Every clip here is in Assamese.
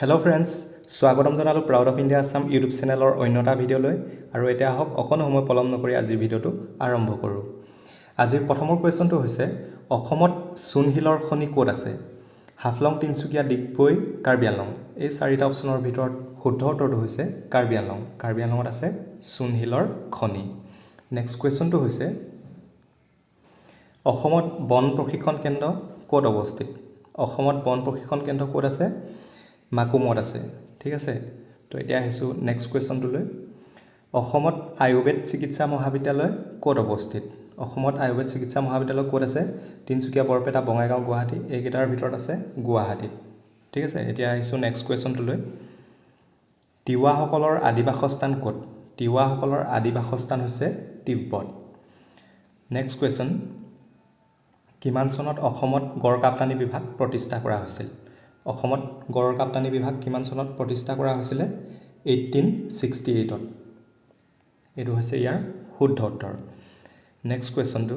হেল্ল' ফ্ৰেণ্ডছ, স্বাগতম জনালোঁ proud of India Assam YouTube চেনেলৰ অন্য এটা ভিডিঅ'লৈ। আৰু এতিয়া আহক অকণ সময় পলম নকৰি আজিৰ ভিডিঅ'টো আৰম্ভ কৰোঁ। আজিৰ প্ৰথমৰ কুৱেশ্যনটো হৈছে, অসমত চূণশিলৰ খনি ক'ত আছে? হাফলং, তিনিচুকীয়া, ডিগবৈ, কাৰ্বি আংলং। এই চাৰিটা অপশ্যনৰ ভিতৰত শুদ্ধ উত্তৰটো হৈছে কাৰ্বি আংলং। কাৰ্বি আংলঙত আছে চূণশিলৰ খনি। নেক্সট কুৱেশ্যনটো হৈছে, অসমত বন প্ৰশিক্ষণ কেন্দ্ৰ ক'ত অৱস্থিত? অসমত বন প্ৰশিক্ষণ কেন্দ্ৰ ক'ত আছে? মাকুমত আছে। ঠিক আছে, তো এতিয়া আহিছোঁ নেক্সট কুৱেশ্যনটোলৈ। অসমত আয়ুৰ্বেদ চিকিৎসা মহাবিদ্যালয় ক'ত অৱস্থিত? অসমত আয়ুৰ্বেদ চিকিৎসা মহাবিদ্যালয় ক'ত আছে? তিনিচুকীয়া, বৰপেটা, বঙাইগাঁও, গুৱাহাটী। এইকেইটাৰ ভিতৰত আছে গুৱাহাটীত। ঠিক আছে, এতিয়া আহিছোঁ নেক্সট কুৱেশ্যনটোলৈ। তিৱাসকলৰ আদি বাসস্থান ক'ত? তিৱাসকলৰ আদি বাসস্থান হৈছে তিব্বত। নেক্সট কুৱেশ্যন, কিমান চনত অসমত গড় কাপ্তানি বিভাগ প্ৰতিষ্ঠা কৰা হৈছিল? অসমত গড় কাপ্তানি বিভাগ কিমান চনত প্ৰতিষ্ঠা কৰা হৈছিলে? 1868ত। এইটো হৈছে ইয়াৰ শুদ্ধ উত্তৰ। নেক্সট কুৱেশ্যনটো,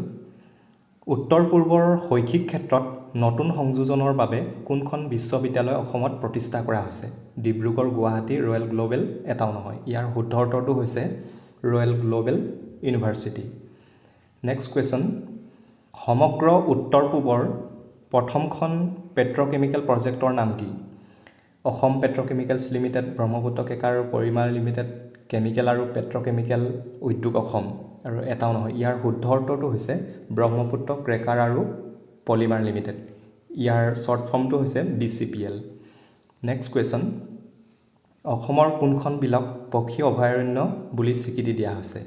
উত্তৰ পূৰ্বৰ শৈক্ষিক ক্ষেত্ৰত নতুন সংযোজনৰ বাবে কোনখন বিশ্ববিদ্যালয় অসমত প্ৰতিষ্ঠা কৰা হৈছে? ডিব্ৰুগড়, গুৱাহাটী, ৰয়েল গ্ল'বেল এটাও নহয়। ইয়াৰ শুদ্ধ উত্তৰটো হৈছে royal global university. Next question, সমগ্ৰ উত্তৰ পূবৰ প্ৰথমখন পেট্ৰ'কেমিকেল প্ৰজেক্টৰ নাম কি? অসম পেট্ৰ'কেমিকেলছ লিমিটেড, ব্ৰহ্মপুত্ৰ কেঁচা আৰু পৰিমাৰ লিমিটেড, কেমিকেল আৰু পেট্ৰ'কেমিকেল উদ্যোগ অসম, আৰু এটাও নহয়। ইয়াৰ শুদ্ধ উত্তৰটো হৈছে ব্ৰহ্মপুত্ৰ ক্ৰেকাৰ আৰু পলিমাৰ লিমিটেড। ইয়াৰ শ্বৰ্ট ফৰ্মটো হৈছে BCPL। নেক্সট কুৱেশ্যন, অসমৰ কোনখন বিলক পক্ষী অভয়াৰণ্য বুলি স্বীকৃতি দিয়া হৈছে?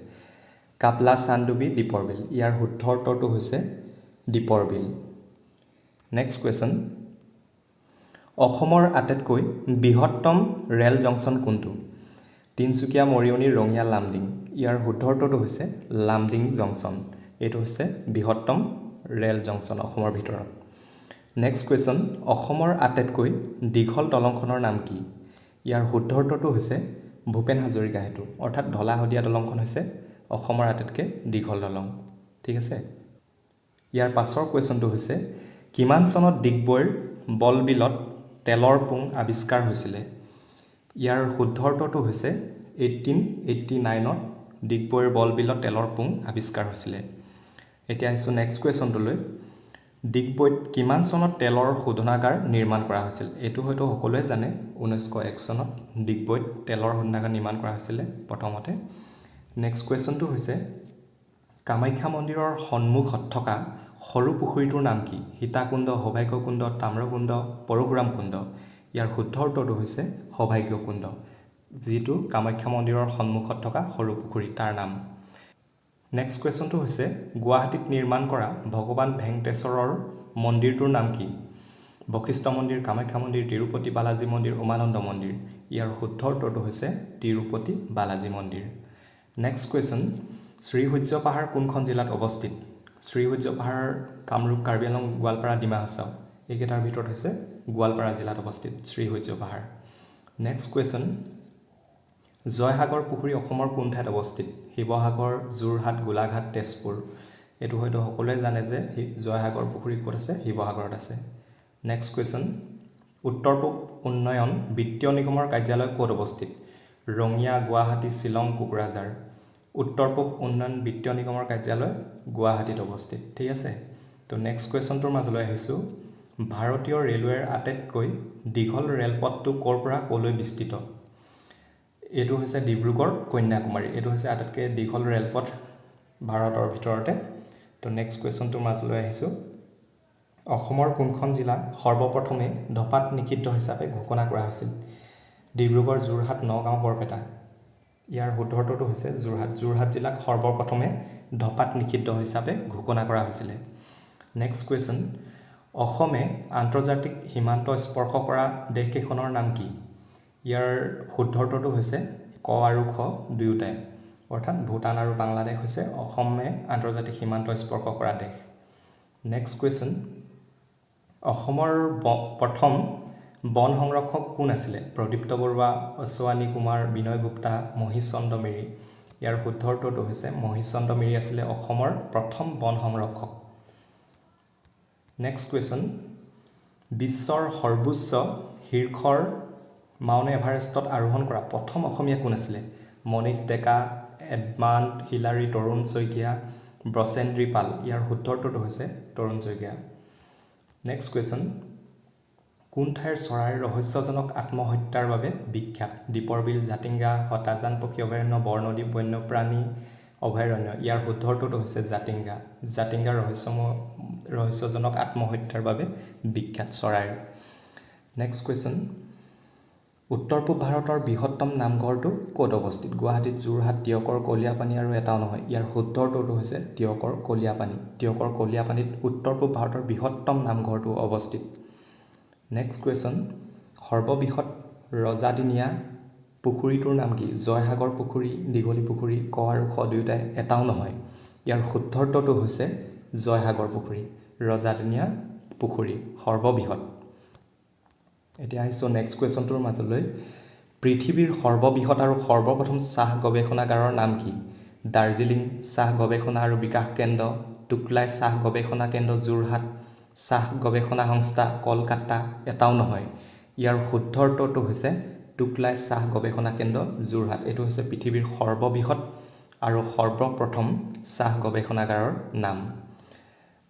কাপলা, চান্দুবি, দীপৰ বিল। ইয়াৰ শুদ্ধ উত্তৰটো হৈছে দীপৰ বিল। নেক্সট কুৱেশ্যন, অসমৰ আটাইতকৈ বৃহত্তম ৰেল জংচন কোনটো? তিনিচুকীয়া, মৰিয়নি, ৰঙিয়া, লামডিং। ইয়াৰ শুদ্ধ উত্তৰটো হৈছে লামডিং জংচন। এইটো হৈছে বৃহত্তম ৰেল জংচন অসমৰ ভিতৰত। নেক্সট কুৱেশ্যন, অসমৰ আটাইতকৈ দীঘল দলংখনৰ নাম কি? ইয়াৰ শুদ্ধ উত্তৰটো হৈছে ভূপেন হাজৰিকা সেতু, অৰ্থাৎ ঢলা শদিয়া দলংখন হৈছে অসমৰ আটাইতকৈ দীঘল দলং। ঠিক আছে, ইয়াৰ পাছৰ কুৱেশ্যনটো হৈছে, কিমান চনত ডিগবৈৰ বলবিলত তেলৰ পুং আৱিষ্কাৰ হৈছিলে? ইয়াৰ শুদ্ধ উত্তৰটো হৈছে 1889ত ডিগবৈৰ বলবিলত তেলৰ পুং আৱিষ্কাৰ হৈছিলে। এতিয়া আহিছোঁ নেক্সট কুৱেশ্যনটোলৈ। ডিগবৈত কিমান চনত তেলৰ শোধনাগাৰ নিৰ্মাণ কৰা হৈছিল? এইটো হয়তো সকলোৱে জানে, 1901 চনত ডিগবৈত তেলৰ শোধনাগাৰ নিৰ্মাণ কৰা হৈছিলে প্ৰথমতে। নেক্সট কুৱেশ্যনটো হৈছে, কামাখ্যা মন্দিৰৰ সন্মুখত থকা সৰু পুখুৰীটোৰ নাম কি? সীতাকুণ্ড, সৌভাগ্যকুণ্ড, তাম্ৰকুণ্ড, পৰশুৰাম কুণ্ড। ইয়াৰ শুদ্ধ উত্তৰটো হৈছে সৌভাগ্যকুণ্ড, যিটো কামাখ্যা মন্দিৰৰ সন্মুখত থকা সৰু পুখুৰী তাৰ নাম। নেক্সট কুৱেশ্যনটো হৈছে, গুৱাহাটীত নিৰ্মাণ কৰা ভগৱান ভেংকটেশ্বৰৰ মন্দিৰটোৰ নাম কি? বশিষ্ঠ মন্দিৰ, কামাখ্যা মন্দিৰ, তিৰুপতি বালাজী মন্দিৰ, উমানন্দ মন্দিৰ। ইয়াৰ শুদ্ধ উত্তৰটো হৈছে তিৰুপতি বালাজী মন্দিৰ। নেক্সট কুৱেশ্যন, শ্ৰীসূৰ্য পাহাৰ কোনখন জিলাত অৱস্থিত? শ্ৰীসূৰ্য পাহাৰ কামৰূপ, কাৰ্বি আংলং, গোৱালপাৰা, ডিমা হাছাও। এইকেইটাৰ ভিতৰত হৈছে গোৱালপাৰা জিলাত অৱস্থিত শ্ৰীসূৰ্য পাহাৰ। নেক্সট কুৱেশ্যন, জয়সাগৰ পুখুৰী অসমৰ কোন ঠাইত অৱস্থিত? শিৱসাগৰ, যোৰহাট, গোলাঘাট, তেজপুৰ। এইটো হয়তো সকলোৱে জানে যে জয়সাগৰ পুখুৰী ক'ত আছে? শিৱসাগৰত আছে। নেক্সট কুৱেশ্যন, উত্তৰ পূব উন্নয়ন বিত্তীয় নিগমৰ কাৰ্যালয় ক'ত অৱস্থিত? ৰঙিয়া, গুৱাহাটী, শ্বিলং, কোকৰাঝাৰ। উত্তৰ পূব উন্নয়ন বিত্তীয় নিগমৰ কাৰ্যালয় গুৱাহাটীত অৱস্থিত। ঠিক আছে, তো নেক্সট কুৱেশ্যনটোৰ মাজলৈ আহিছোঁ। ভাৰতীয় ৰেলৱেৰ আটাইতকৈ দীঘল ৰেলপথটো ক'ৰ পৰা ক'লৈ বিস্তৃত? এইটো হৈছে ডিব্ৰুগড়, কন্যাকুমাৰী। এইটো হৈছে আটাইতকৈ দীঘল ৰেলপথ ভাৰতৰ ভিতৰতে। তো নেক্সট কুৱেশ্যনটোৰ মাজলৈ আহিছোঁ। অসমৰ কোনখন জিলা সৰ্বপ্ৰথমে ধঁপাত নিষিদ্ধ হিচাপে ঘোষণা কৰা হৈছিল? ডিব্ৰুগড়, যোৰহাট, নগাঁও, বৰপেটা। ইয়াৰ শুদ্ধ উত্তৰটো হৈছে যোৰহাট। যোৰহাট জিলাক সৰ্বপ্ৰথমে ধঁপাত নিষিদ্ধ হিচাপে ঘোষণা কৰা হৈছিলে। নেক্সট কুৱেশ্যন, অসমে আন্তৰ্জাতিক সীমান্ত স্পৰ্শ কৰা দেশকেইখনৰ নাম কি? ইয়াৰ শুদ্ধ উত্তৰটো হৈছে ক আৰু খ দুয়োটাই, অৰ্থাৎ ভূটান আৰু বাংলাদেশ হৈছে অসমে আন্তৰ্জাতিক সীমান্ত স্পৰ্শ কৰা দেশ। নেক্সট কুৱেশ্যন, অসমৰ প্ৰথম বন সংৰক্ষক কোন আছিলে? প্ৰদীপ্ত বৰুৱা, অশ্বনী কুমাৰ, বিনয় গুপ্তা, মহিশ চন্দ্ৰ মেৰী। ইয়াৰ শুদ্ধ উত্তৰটো হৈছে মহিশ চন্দ্ৰ মেৰী আছিলে অসমৰ প্ৰথম বন সংৰক্ষক। নেক্সট কুৱেশ্যন, বিশ্বৰ সৰ্বোচ্চ শীৰ্ষৰ মাউণ্ট এভাৰেষ্টত আৰোহণ কৰা প্ৰথম অসমীয়া কোন আছিলে মণিষ ডেকা এডমাণ্ড হিলাৰী তৰুণ শইকীয়া ব্ৰচেন্দ্ৰী পাল ইয়াৰ শুদ্ধৰটো হৈছে তৰুণ শইকীয়া নেক্সট কুৱেশ্যন কোন ঠাইৰ চৰাইৰ ৰহস্যজনক আত্মহত্যাৰ বাবে বিখ্যাত দীপৰ বিল জাতিংগা হতাজান পক্ষী অভয়াৰণ্য বৰনদী বন্যপ্ৰাণী অভয়াৰণ্য ইয়াৰ শুদ্ধৰটো হৈছে জাতিংগা জাতিংগা ৰহস্যজনক আত্মহত্যাৰ বাবে বিখ্যাত চৰাইৰ নেক্সট কুৱেশ্যন উত্তৰ পূব ভাৰতৰ বৃহত্তম নামঘৰটো ক'ত অৱস্থিত গুৱাহাটীত যোৰহাট টিয়কৰ কলিয়াপানী আৰু এটাও নহয় ইয়াৰ শুদ্ধৰটো হৈছে টিয়কৰ কলিয়াপানীত উত্তৰ পূব ভাৰতৰ বৃহত্তম নামঘৰটো অৱস্থিত নেক্সট কুৱেশ্যন সৰ্ববৃহৎ ৰজাদিনীয়া পুখুৰীটোৰ নাম কি জয়সাগৰ পুখুৰী দীঘলী পুখুৰী ক আৰু খ দুয়োটাই এটাও নহয় ইয়াৰ শুদ্ধৰটো হৈছে জয়সাগৰ পুখুৰী ৰজাদিনীয়া পুখুৰী সৰ্ববৃহৎ এতিয়া আহিছোঁ নেক্সট কুৱেশ্যনটোৰ মাজলৈ পৃথিৱীৰ সৰ্ববৃহৎ আৰু সৰ্বপ্ৰথম চাহ গৱেষণাগাৰৰ নাম কি দাৰ্জিলিং চাহ গৱেষণা আৰু বিকাশ কেন্দ্ৰ টুকলাই চাহ গৱেষণা কেন্দ্ৰ যোৰহাট চাহ গৱেষণা সংস্থা কলকাতা এটাও নহয় ইয়াৰ শুদ্ধৰটো হৈছে টুকলাই চাহ গৱেষণা কেন্দ্ৰ যোৰহাট এইটো হৈছে পৃথিৱীৰ সৰ্ববৃহৎ আৰু সৰ্বপ্ৰথম চাহ গৱেষণাগাৰৰ নাম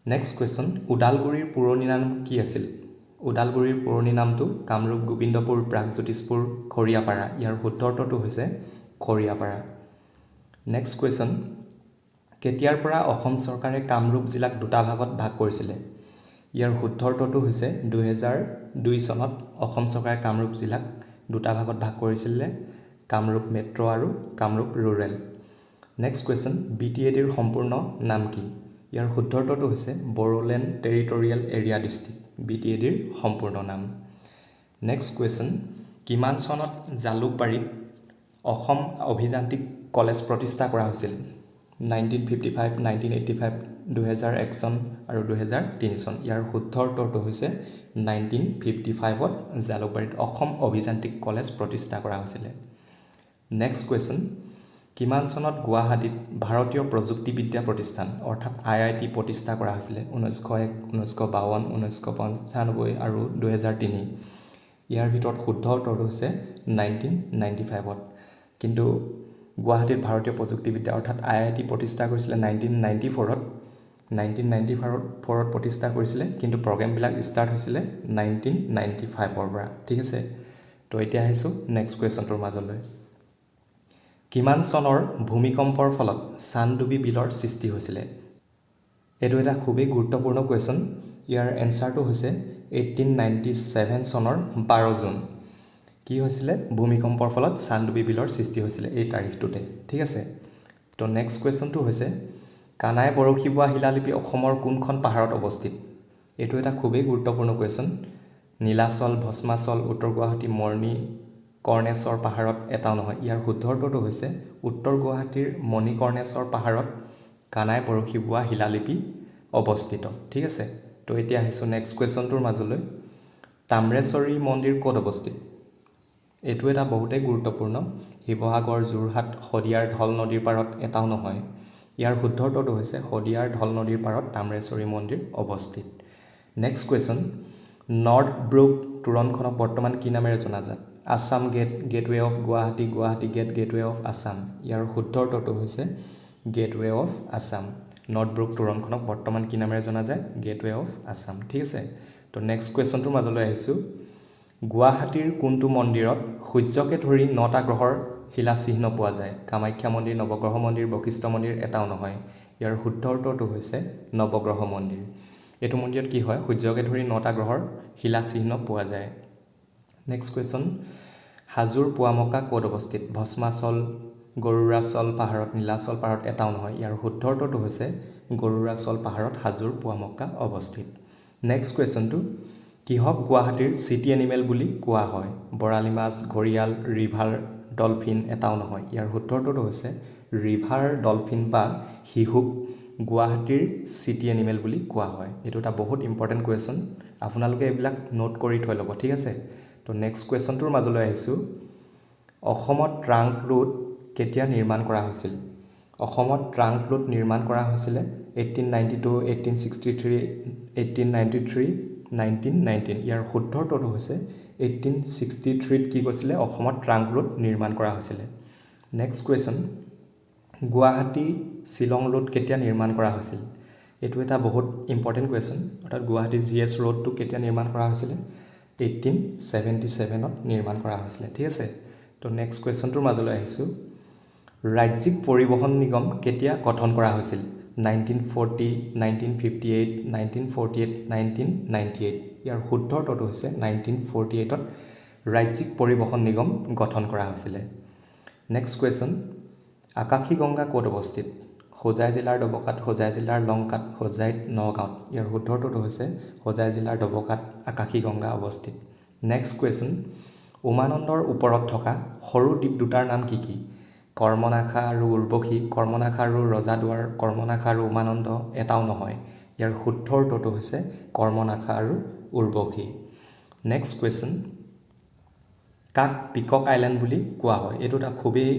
নেক্সট কুৱেশ্যন ওদালগুৰিৰ পুৰণি নাম কি আছিল ওদালগুৰিৰ পুৰণি নামটো কামৰূপ গোবিন্দপুৰ প্ৰাগজ্যোতিষপুৰ খৰিয়াপাৰা ইয়াৰ শুদ্ধৰটো হৈছে খৰিয়াপাৰা নেক্সট কুৱেশ্যন কেতিয়াৰ পৰা অসম চৰকাৰে কামৰূপ জিলাক দুটা ভাগত ভাগ কৰিছিলে ইয়াৰ শুদ্ধৰটো হৈছে 2002 চনত অসম চৰকাৰে কামৰূপ জিলাক দুটা ভাগত ভাগ কৰিছিলে কামৰূপ মেট্ৰ' আৰু কামৰূপ ৰুৰেল নেক্সট কুৱেশ্যন BTADৰ সম্পূৰ্ণ নাম কি ইয়াৰ শুদ্ধৰটো হৈছে বড়োলেণ্ড টেৰিটৰিয়েল এৰিয়া ডিষ্ট্ৰিক্ট BTADৰ সম্পূৰ্ণ নাম নেক্সট কুৱেশ্যন কিমান চনত জালুকবাৰীত অসম অভিযান্ত্ৰিক কলেজ প্ৰতিষ্ঠা কৰা হৈছিল 1955 1985 2001 চন আৰু 2003 চন ইয়াৰ শুদ্ধৰটো হৈছে 1955ত জালুকবাৰীত অসম অভিযান্ত্ৰিক কলেজ প্ৰতিষ্ঠা কৰা হৈছিল নেক্সট কুৱেশ্যন কিমান চনত গুৱাহাটীত ভাৰতীয় প্ৰযুক্তিবিদ্যা প্ৰতিষ্ঠান অৰ্থাৎ IIT প্ৰতিষ্ঠা কৰা হৈছিল 1901 1952 1995 আৰু 2003 ইয়াৰ ভিতৰত শুদ্ধ উত্তৰটো হৈছে 1995ত কিন্তু গুৱাহাটীত ভাৰতীয় প্ৰযুক্তিবিদ্যা অৰ্থাৎ IIT প্ৰতিষ্ঠা কৰিছিলে 1994ত প্ৰতিষ্ঠা কৰিছিলে কিন্তু প্ৰগ্ৰেমবিলাক ষ্টাৰ্ট হৈছিলে 1995ৰ পৰা ঠিক আছে তো এতিয়া আহিছোঁ নেক্সট কুৱেশ্যনটোৰ মাজলৈ কিমান চনৰ ভূমিকম্পৰ ফলত চানডুবি বিলৰ সৃষ্টি হৈছিলে এইটো এটা খুবেই গুৰুত্বপূৰ্ণ কুৱেশ্যন ইয়াৰ এনসাৰটো হৈছে 1897 চনৰ 12 জুন কি হৈছিলে ভূমিকম্পৰ ফলত চানডুবি বিলৰ সৃষ্টি হৈছিলে এই তাৰিখটোতে ঠিক আছে তো নেক্সট কুৱেশ্যনটো হৈছে কানাই বৰশী বোৱা শিলালিপি অসমৰ কোনখন পাহাৰত অৱস্থিত এইটো এটা খুবেই গুৰুত্বপূৰ্ণ কুৱেশ্যন নীলাচল ভস্মাচল উত্তৰ গুৱাহাটী মৰ্ণি কৰ্ণেশ্বৰ পাহাৰত এটাও নহয় ইয়াৰ শুদ্ধৰটো হৈছে উত্তৰ গুৱাহাটীৰ মণিকৰ্ণেশ্বৰ পাহাৰত কানাই বৰশী বোৱা শিলালিপি অৱস্থিত ঠিক আছে তো এতিয়া আহিছোঁ নেক্সট কুৱেশ্যনটোৰ মাজলৈ তাম্ৰেশ্বৰী মন্দিৰ ক'ত অৱস্থিত এইটো এটা বহুতেই গুৰুত্বপূৰ্ণ শিৱসাগৰ যোৰহাট শদিয়াৰ ঢল নদীৰ পাৰত এটাও নহয় ইয়াৰ শুদ্ধৰটো হৈছে শদিয়াৰ ঢল নদীৰ পাৰত তাম্ৰেশ্বৰী মন্দিৰ অৱস্থিত নেক্সট কুৱেশ্যন নৰ্থ ব্ৰুক তোৰণখনক বৰ্তমান কি নামেৰে জনাজাত Assam gateway of Guwahati Guwahati gateway of Assam ইয়াৰ শুদ্ধৰটো হৈছে gateway of Assam north brook তোৰণখনক বৰ্তমান কি নামেৰে জনা যায় গেটৱে অফ আছাম ঠিক আছে তো নেক্সট কুৱেশ্যনটোৰ মাজলৈ আহিছোঁ গুৱাহাটীৰ কোনটো মন্দিৰত সূৰ্যকে ধৰি 9টা গ্ৰহৰ শিলা চিহ্ন পোৱা যায় কামাখ্যা মন্দিৰ নৱগ্ৰহ মন্দিৰ বশিষ্ঠ মন্দিৰ এটাও নহয় ইয়াৰ শুদ্ধ উত্তৰটো হৈছে নৱগ্ৰহ মন্দিৰ এইটো মন্দিৰত কি হয় সূৰ্যকে ধৰি 9টা গ্ৰহৰ শিলা চিহ্ন পোৱা যায় নেক্সট কুৱেশ্যন হাজোৰ পুৱামক্কা ক'ত অৱস্থিত ভস্মাচল গৰুৰাচল পাহাৰত নীলাচল পাহাৰত এটাও নহয় ইয়াৰ শুদ্ধ উত্তৰটো হৈছে গৰুৰাচল পাহাৰত হাজোৰ পুৱামক্কা অৱস্থিত নেক্সট কুৱেশ্যনটো কিহক গুৱাহাটীৰ চিটি এনিমেল বুলি কোৱা হয় বৰালি মাছ ঘৰিয়াল ৰিভাৰ ডলফিন এটাও নহয় ইয়াৰ শুদ্ধৰটো হৈছে ৰিভাৰ ডলফিন বা শিহুক গুৱাহাটীৰ চিটি এনিমেল বুলি কোৱা হয় এইটো এটা বহুত ইম্পৰ্টেণ্ট কুৱেশ্যন আপোনালোকে এইবিলাক নোট কৰি থৈ ল'ব ঠিক আছে তো নেক্সট কুৱেশ্যনটোৰ মাজলৈ আহিছোঁ অসমত ট্ৰাংক ৰোড কেতিয়া নিৰ্মাণ কৰা হৈছিল অসমত ট্ৰাংক ৰোড নিৰ্মাণ কৰা হৈছিলে 1892 1863 1893 1919 ইয়াৰ শুদ্ধৰটো হৈছে 1863 কি কৈছিলে অসমত ট্ৰাংক ৰোড নিৰ্মাণ কৰা হৈছিলে next question Guwahati Shillong road কেতিয়া নিৰ্মাণ কৰা হৈছিল এইটো এটা বহুত ইম্পৰ্টেণ্ট কুৱেশ্যন অৰ্থাৎ গুৱাহাটী জিএছ ৰোডটো কেতিয়া নিৰ্মাণ কৰা হৈছিলে 1877 ত নিৰ্মাণ কৰা হৈছিলে ঠিক আছে তো নেক্সট কুৱেশ্যনটোৰ মাজলৈ আহিছোঁ ৰাজ্যিক পৰিবহণ নিগম কেতিয়া গঠন কৰা হৈছিল 1940 1958 1948 1998 ইয়াৰ শুদ্ধ উত্তৰটো হৈছে 1948 ত ৰাজ্যিক পৰিবহণ নিগম গঠন কৰা হৈছিল নেক্সট কুৱেশ্যন আকাশী গংগা ক'ত অৱস্থিত হোজাই জিলাৰ ডবকাত হোজাই জিলাৰ লংকাত হোজাইত নগাঁৱত ইয়াৰ শুদ্ধ উত্তৰটো হৈছে হোজাই জিলাৰ ডবকাত আকাশী গংগা অৱস্থিত নেক্সট কুৱেশ্যন উমানন্দৰ ওপৰত থকা সৰু দ্বীপ দুটাৰ নাম কি কি কৰ্মনাখা আৰু উৰ্বশী কৰ্মনাখা আৰু ৰজাদুৱাৰ কৰ্মনাখা আৰু উমানন্দ এটাও নহয় ইয়াৰ শুদ্ধ উত্তৰটো হৈছে কৰ্মনাখা আৰু উৰ্বশী নেক্সট কুৱেশ্যন কাক পিকক আইলেণ্ড বুলি কোৱা হয় এইটো এটা খুবেই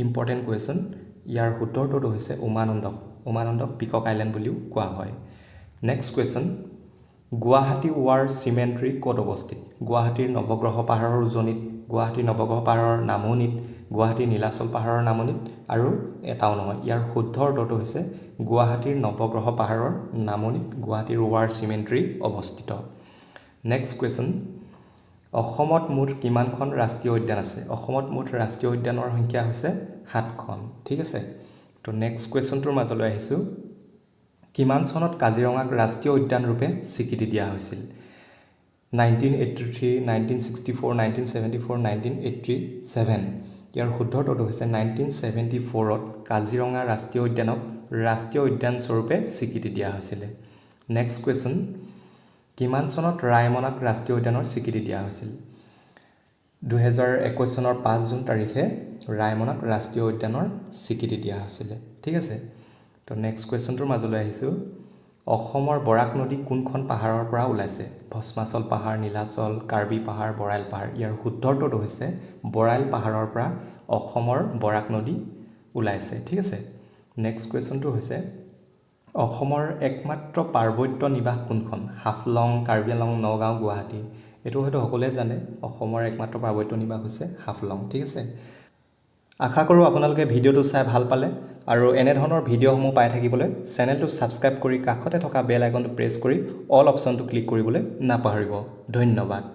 ইম্পৰ্টেণ্ট কুৱেশ্যন ইয়াৰ শুদ্ধ উত্তৰটো হৈছে উমানন্দক পিকক আইলেণ্ড বুলিও কোৱা হয় নেক্সট কুৱেশ্যন গুৱাহাটী ৱাৰ চিমেণ্ট্ৰি ক'ত অৱস্থিত গুৱাহাটীৰ নৱগ্ৰহ পাহাৰৰ উজনিত গুৱাহাটীৰ নৱগ্ৰহ পাহাৰৰ নামনিত গুৱাহাটীৰ নীলাচল পাহাৰৰ নামনিত আৰু এটাও নহয় ইয়াৰ শুদ্ধ উত্তৰটো হৈছে গুৱাহাটীৰ নৱগ্ৰহ পাহাৰৰ নামনিত গুৱাহাটীৰ ৱাৰ চিমেণ্ট্ৰি অৱস্থিত নেক্সট কুৱেশ্যন অসমত মুঠ কিমানখন ৰাষ্ট্ৰীয় উদ্যান আছে অসমত মুঠ ৰাষ্ট্ৰীয় উদ্যানৰ সংখ্যা হৈছে 7খন ঠিক আছে তো নেক্সট কুৱেশ্যনটোৰ মাজলৈ আহিছোঁ কিমান চনত কাজিৰঙাক ৰাষ্ট্ৰীয় উদ্যান ৰূপে স্বীকৃতি দিয়া হৈছিল 1983 1964 1974 1987 ইয়াৰ শুদ্ধ উত্তৰটো হৈছে 1974 ত কাজিৰঙা ৰাষ্ট্ৰীয় উদ্যানক ৰাষ্ট্ৰীয় উদ্যান স্বৰূপে স্বীকৃতি দিয়া হৈছিল নেক্সট কুৱেশ্যন কিমান চনত ৰায়মনাক ৰাষ্ট্ৰীয় উদ্যানৰ স্বীকৃতি দিয়া হৈছিল 2021 চনৰ 5 জুন তাৰিখে ৰায়মনাক ৰাষ্ট্ৰীয় উদ্যানৰ স্বীকৃতি দিয়া হৈছিল ঠিক আছে তো নেক্সট কুৱেশ্যনটোৰ মাজলৈ আহিছোঁ অসমৰ বৰাক নদী কোনখন পাহাৰৰ পৰা ওলাইছে ভস্মাচল পাহাৰ নীলাচল কাৰ্বি পাহাৰ বৰাইল পাহাৰ ইয়াৰ শুদ্ধ উত্তৰটো হৈছে বৰাইল পাহাৰৰ পৰা অসমৰ বৰাক নদী ওলাইছে ঠিক আছে নেক্সট কুৱেশ্যনটো হৈছে অসমৰ একমাত্ৰ পাৰ্বত্য নিবাস কোনখন হাফলং কাৰ্বি আংলং নগাঁও গুৱাহাটী এইটো হয়তো সকলোৱে জানে অসমৰ একমাত্ৰ পাৰ্বত্য নিবাস হৈছে হাফলং ঠিক আছে আশা কৰোঁ আপোনালোকে ভিডিঅ'টো চাই ভাল পালে আৰু এনে ধৰণৰ ভিডিঅ'সমূহ পাই থাকিবলৈ চেনেলটো ছাবস্ক্ৰাইব কৰি কাষতে থকা বেল আইকনটো প্ৰেছ কৰি অল অপশ্যনটো ক্লিক কৰিবলৈ নাপাহৰিব ধন্যবাদ